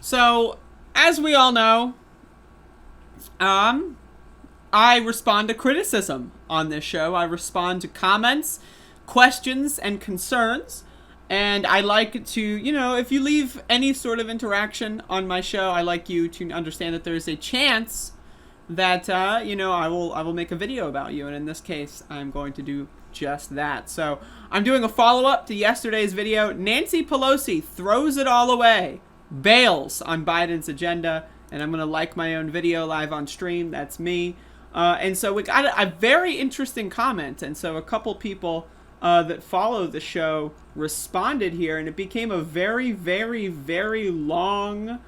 So, as we all know, I respond to criticism on this show. I respond to comments, questions, and concerns. And I like to, if you leave any sort of interaction on my show, I like you to understand that there is a chance that, I will make a video about you. And in this case, I'm going to do just that. So I'm doing a follow-up to yesterday's video. Nancy Pelosi throws it all away, bails on Biden's agenda, and I'm going to like my own video live on stream. That's me. And so we got a very interesting comment. And so a couple people that follow the show responded here, and it became a very, very, very long,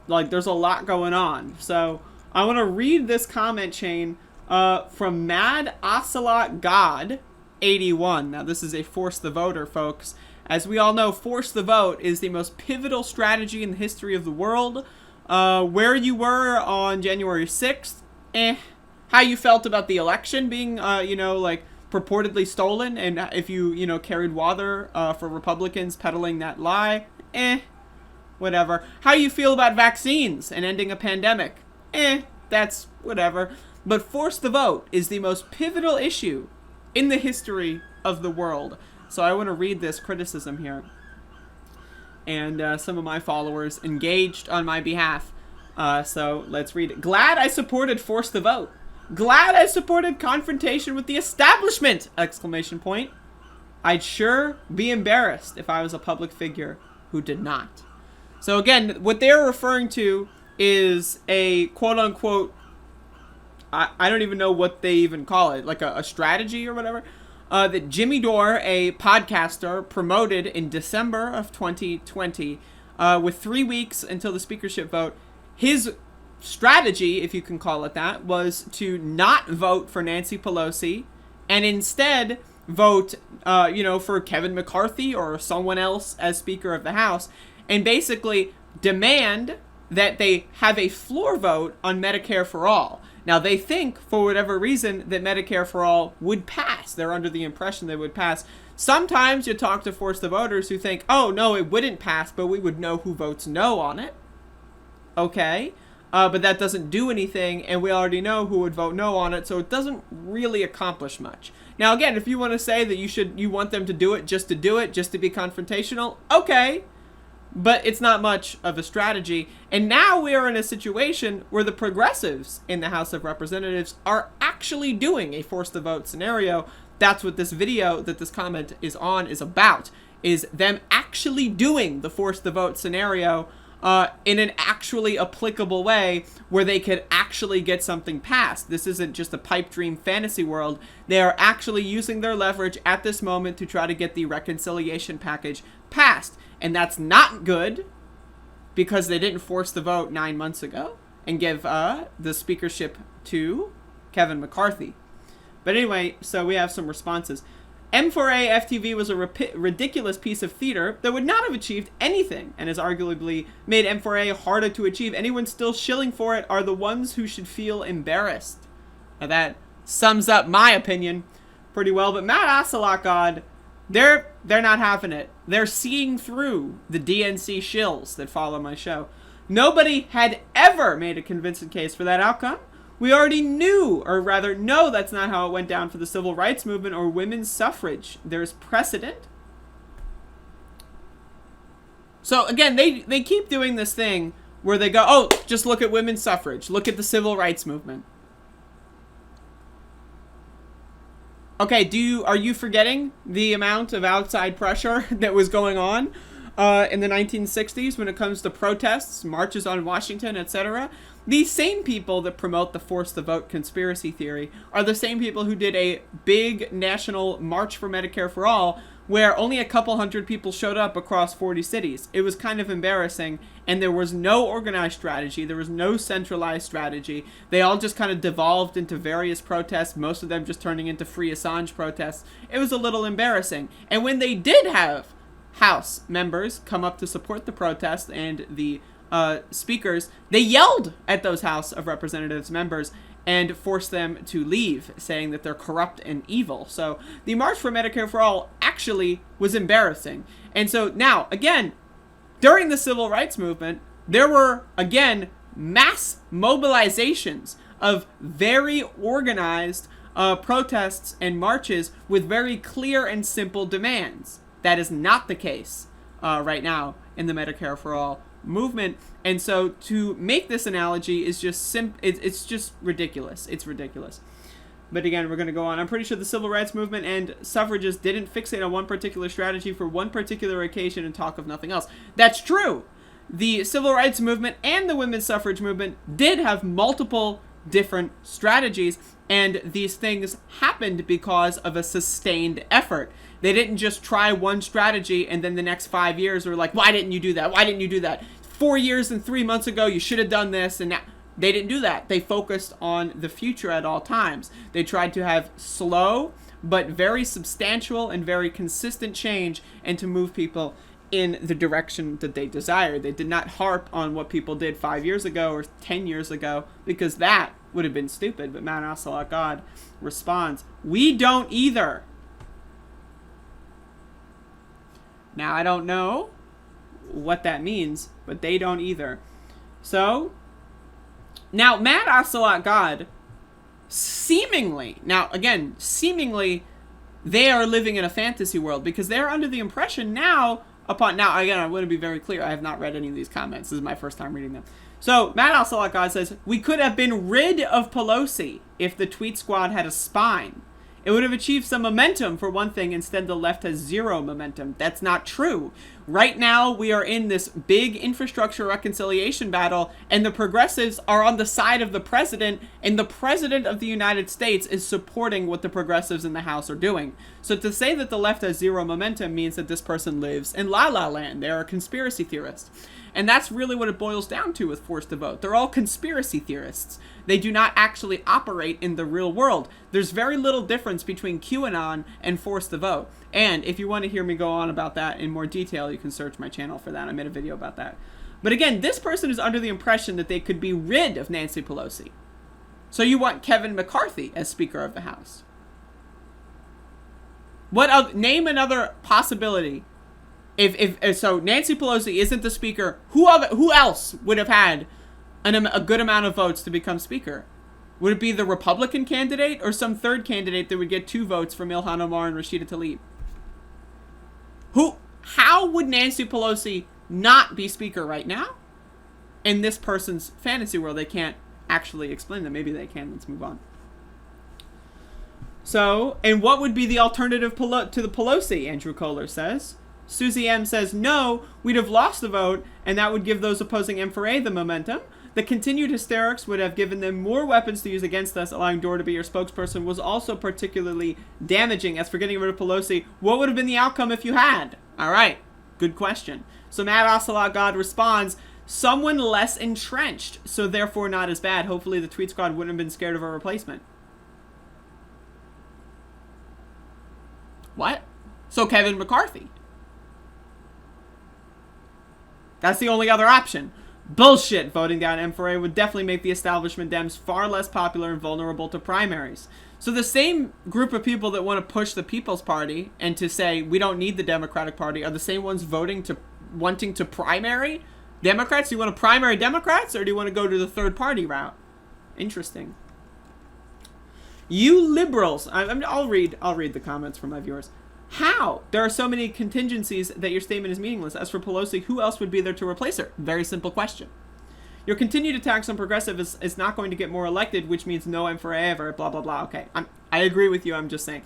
there's a lot going on. So I want to read this comment chain from Mad Ocelot God 81. Now, this is a Force the Voter, folks. As we all know, Force the Vote is the most pivotal strategy in the history of the world. Where you were on January 6th, how you felt about the election being, purportedly stolen, and if you, carried water for Republicans peddling that lie, whatever. How you feel about vaccines and ending a pandemic, that's whatever. But Force the Vote is the most pivotal issue in the history of the world. So I want to read this criticism here. And some of my followers engaged on my behalf. So let's read it. Glad I supported Force the Vote. Glad I supported confrontation with the establishment! Exclamation point. I'd sure be embarrassed if I was a public figure who did not. So again, what they're referring to is a quote-unquote, I don't even know what they even call it, like a strategy or whatever, that Jimmy Dore, a podcaster, promoted in December of 2020, with 3 weeks until the speakership vote. His strategy, if you can call it that, was to not vote for Nancy Pelosi and instead vote, for Kevin McCarthy or someone else as Speaker of the House, and basically demand that they have a floor vote on Medicare for All. Now, they think, for whatever reason, that Medicare for All would pass. They're under the impression that it would pass. Sometimes you talk to Force the Voters who think, oh, no, it wouldn't pass, but we would know who votes no on it. Okay, but that doesn't do anything, and we already know who would vote no on it, so it doesn't really accomplish much. Now, again, if you want to say that you want them to do it, just to be confrontational, okay, but it's not much of a strategy. And now we are in a situation where the progressives in the House of Representatives are actually doing a Force the Vote scenario. That's what this video that this comment is on is about, is them actually doing the Force the Vote scenario in an actually applicable way where they could actually get something passed. This isn't just a pipe dream fantasy world. They are actually using their leverage at this moment to try to get the reconciliation package passed. And that's not good because they didn't force the vote 9 months ago and give the speakership to Kevin McCarthy. But anyway, so we have some responses. M4A FTV was a ridiculous piece of theater that would not have achieved anything and has arguably made M4A harder to achieve. Anyone still shilling for it are the ones who should feel embarrassed. Now that sums up my opinion pretty well. But Matt Ocelot God, they're not having it. They're seeing through the DNC shills that follow my show. Nobody had ever made a convincing case for that outcome. We already knew, or rather know, that's not how it went down for the civil rights movement or women's suffrage. There's precedent. So again, they keep doing this thing where they go, oh, just look at women's suffrage. Look at the civil rights movement. Okay, are you forgetting the amount of outside pressure that was going on in the 1960s when it comes to protests, marches on Washington, etc.? These same people that promote the Force the Vote conspiracy theory are the same people who did a big national March for Medicare for All where only a couple hundred people showed up across 40 cities. It was kind of embarrassing, and there was no organized strategy. There was no centralized strategy. They all just kind of devolved into various protests, most of them just turning into Free Assange protests. It was a little embarrassing. And when they did have House members come up to support the protest and the speakers, they yelled at those House of Representatives members and forced them to leave, saying that they're corrupt and evil. So the March for Medicare for All actually was embarrassing. And so now, again, During the civil rights movement, there were, again, mass mobilizations of very organized protests and marches with very clear and simple demands. That is not the case right now in the Medicare for All movement. And so to make this analogy is just it's just ridiculous. It's ridiculous. But again, we're going to go on. I'm pretty sure the civil rights movement and suffragists didn't fixate on one particular strategy for one particular occasion and talk of nothing else. That's true. The civil rights movement and the women's suffrage movement did have multiple different strategies, and these things happened because of a sustained effort. They didn't just try one strategy and then the next 5 years were like, why didn't you do that? Why didn't you do that? 4 years and 3 months ago, you should have done this. And now they didn't do that. They focused on the future at all times. They tried to have slow but very substantial and very consistent change and to move people in the direction that they desired. They did not harp on what people did 5 years ago or 10 years ago, because that would have been stupid. But Mount Ocelot God responds, we don't either. Now, I don't know what that means, but they don't either. So, now Mad Ocelot God, seemingly, they are living in a fantasy world, because they're under the impression now, again, I want to be very clear, I have not read any of these comments. This is my first time reading them. So, Mad Ocelot God says, we could have been rid of Pelosi if the tweet squad had a spine. It would have achieved some momentum, for one thing. Instead, the left has zero momentum. That's not true. Right now, we are in this big infrastructure reconciliation battle, and the progressives are on the side of the president, and the president of the United States is supporting what the progressives in the House are doing. So to say that the left has zero momentum means that this person lives in La La Land. They're a conspiracy theorist. And that's really what it boils down to with Forced to Vote. They're all conspiracy theorists. They do not actually operate in the real world. There's very little difference between QAnon and Forced to Vote. And if you want to hear me go on about that in more detail, you can search my channel for that. I made a video about that. But again, this person is under the impression that they could be rid of Nancy Pelosi. So you want Kevin McCarthy as Speaker of the House. Name another possibility. If so, Nancy Pelosi isn't the Speaker. Who else would have had a good amount of votes to become Speaker? Would it be the Republican candidate or some third candidate that would get 2 votes from Ilhan Omar and Rashida Tlaib? How would Nancy Pelosi not be Speaker right now? In this person's fantasy world, they can't actually explain that. Maybe they can. Let's move on. So, and what would be the alternative to the Pelosi? Andrew Kohler says. Susie M says, no, we'd have lost the vote, and that would give those opposing M4A the momentum. The continued hysterics would have given them more weapons to use against us. Allowing Dore to be your spokesperson was also particularly damaging. As for getting rid of Pelosi, what would have been the outcome if you had? All right, good question. So Mad Ocelot God responds, someone less entrenched, so therefore not as bad. Hopefully the tweet squad wouldn't have been scared of a replacement. What? So Kevin McCarthy. That's the only other option. Bullshit. Voting down M4A would definitely make the establishment Dems far less popular and vulnerable to primaries. So the same group of people that want to push the People's Party and to say we don't need the Democratic Party are the same ones wanting to primary Democrats. Do you want to primary Democrats, or do you want to go to the third party route? Interesting. You liberals. I'll read the comments from my viewers. How? There are so many contingencies that your statement is meaningless. As for Pelosi, who else would be there to replace her? Very simple question. Your continued attacks on progressives is not going to get more elected, which means no M forever, blah, blah, blah. Okay, I agree with you, I'm just saying.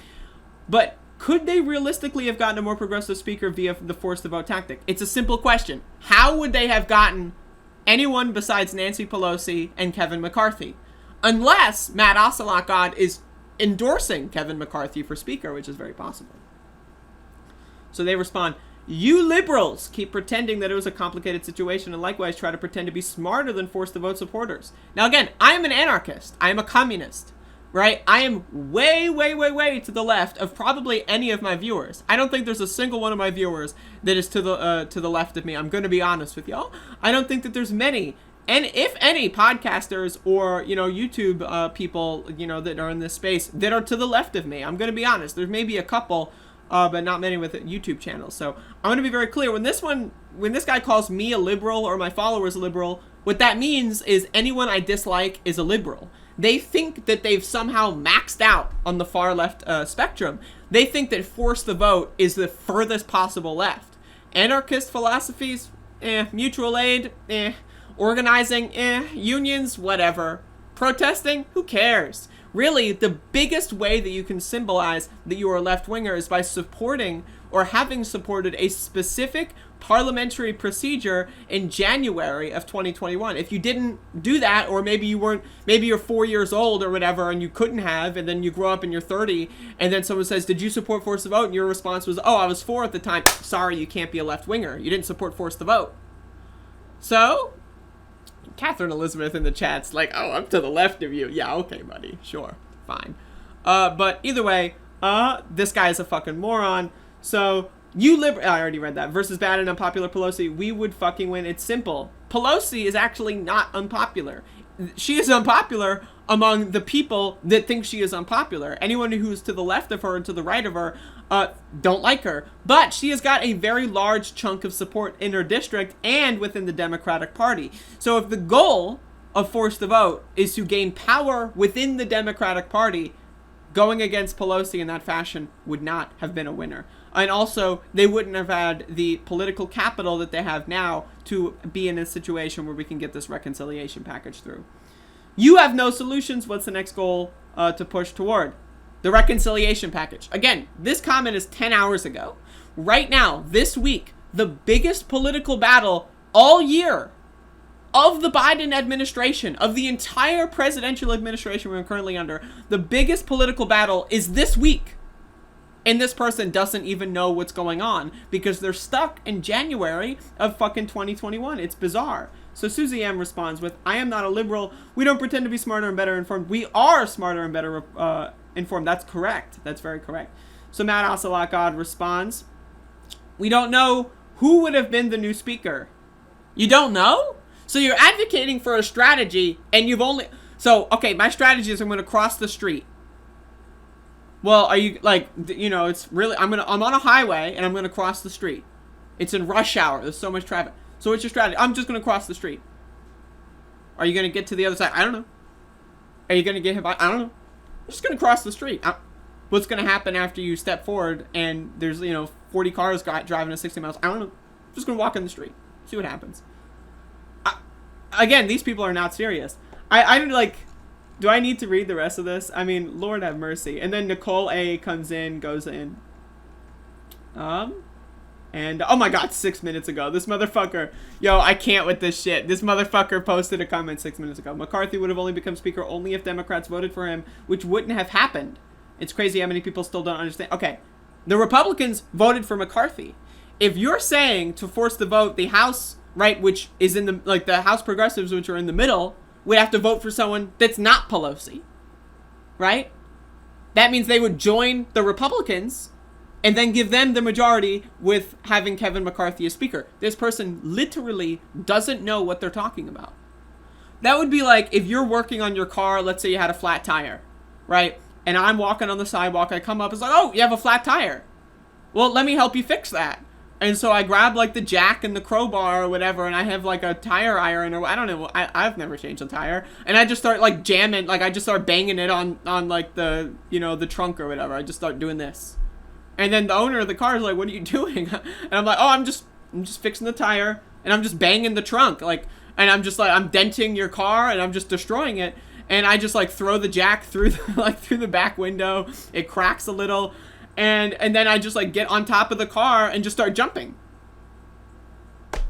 But could they realistically have gotten a more progressive speaker via the forced to vote tactic? It's a simple question. How would they have gotten anyone besides Nancy Pelosi and Kevin McCarthy? Unless Matt Ocelot God is endorsing Kevin McCarthy for speaker, which is very possible. So they respond, you liberals keep pretending that it was a complicated situation and likewise try to pretend to be smarter than forced to vote supporters. Now again, I am an anarchist. I am a communist, right? I am way, way, way, way to the left of probably any of my viewers. I don't think there's a single one of my viewers that is to the left of me. I'm going to be honest with y'all. I don't think that there's many. And if any podcasters or, YouTube people, that are in this space that are to the left of me, I'm going to be honest. There's maybe a couple. but not many with YouTube channels. So I'm going to be very clear. When this guy calls me a liberal or my followers a liberal, what that means is anyone I dislike is a liberal. They think that they've somehow maxed out on the far left spectrum. They think that force the vote is the furthest possible left. Anarchist philosophies, mutual aid, organizing, unions, whatever. Protesting, who cares? Really, the biggest way that you can symbolize that you are a left-winger is by supporting or having supported a specific parliamentary procedure in January of 2021. If you didn't do that, or maybe you're 4 years old or whatever and you couldn't have, and then you grow up and you're 30, and then someone says, did you support force the vote? And your response was, oh, I was 4 at the time. Sorry, you can't be a left-winger. You didn't support force the vote. So, Catherine Elizabeth in the chat's like, oh, I'm to the left of you. Yeah, okay, buddy. Sure. Fine. But either way, this guy is a fucking moron. So, I already read that. Versus bad and unpopular Pelosi, we would fucking win. It's simple. Pelosi is actually not unpopular. She is unpopular among the people that think she is unpopular. Anyone who's to the left of her and to the right of her don't like her. But she has got a very large chunk of support in her district and within the Democratic Party. So if the goal of Force the Vote is to gain power within the Democratic Party, going against Pelosi in that fashion would not have been a winner. And also, they wouldn't have had the political capital that they have now to be in a situation where we can get this reconciliation package through. You have no solutions. What's the next goal to push toward? The reconciliation package. Again, this comment is 10 hours ago. Right now, this week, the biggest political battle all year of the Biden administration, of the entire presidential administration we're currently under, the biggest political battle is this week. And this person doesn't even know what's going on because they're stuck in January of fucking 2021. It's bizarre. So Susie M responds with, I am not a liberal. We don't pretend to be smarter and better informed. We are smarter and better informed. That's correct. That's very correct. So Matt Ocelot God responds, we don't know who would have been the new speaker. You don't know? So you're advocating for a strategy and you've only... So, okay, my strategy is I'm going to cross the street. Well, are you, like, you know, it's really... I'm on a highway and I'm going to cross the street. It's in rush hour. There's so much traffic. So what's your strategy? I'm just going to cross the street. Are you going to get to the other side? I don't know. Are you going to get hit by... I don't know. I'm just going to cross the street. What's going to happen after you step forward and there's, 40 cars driving at 60 miles? I don't know. I'm just going to walk in the street. See what happens. Again, these people are not serious. Do I need to read the rest of this? I mean, Lord have mercy. And then Nicole A comes in, goes in. And, oh my god, 6 minutes ago. This motherfucker. Yo, I can't with this shit. This motherfucker posted a comment 6 minutes ago. McCarthy would have only become speaker only if Democrats voted for him, which wouldn't have happened. It's crazy how many people still don't understand. Okay, the Republicans voted for McCarthy. If you're saying to force the vote, the House, right, which is in the House progressives, which are in the middle, would have to vote for someone that's not Pelosi, right? That means they would join the Republicans and then give them the majority with having Kevin McCarthy as speaker. This person literally doesn't know what they're talking about. That would be like if you're working on your car, let's say you had a flat tire, right? And I'm walking on the sidewalk, I come up, it's like, oh, you have a flat tire. Well, let me help you fix that. And so I grab like the jack and the crowbar or whatever, and I have like a tire iron or I don't know. I've never changed a tire, and I just start like jamming, like I just start banging it on like the the trunk or whatever. I just start doing this, and then the owner of the car is like, "What are you doing?" And I'm like, "Oh, I'm just fixing the tire, and I'm just banging the trunk, like, and I'm just like I'm denting your car, and I'm just destroying it." And I just like throw the jack through through the back window. It cracks a little. And then I just like get on top of the car and just start jumping.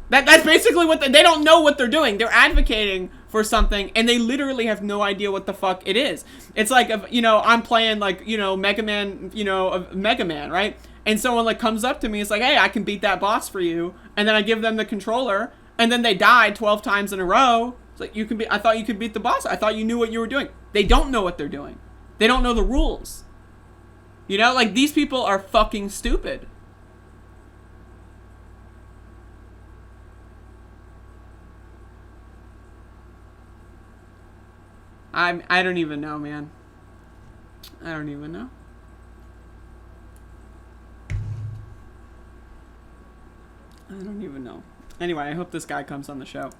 That's basically what they don't know what they're doing. They're advocating for something and they literally have no idea what the fuck it is. It's like if, I'm playing like, Mega Man, right? And someone like comes up to me, it's like, hey, I can beat that boss for you. And then I give them the controller and then they die 12 times in a row. It's like, I thought you could beat the boss. I thought you knew what you were doing. They don't know what they're doing. They don't know the rules. Like, these people are fucking stupid. I don't even know, man. I don't even know. even know. Anyway, I hope this guy comes on the show.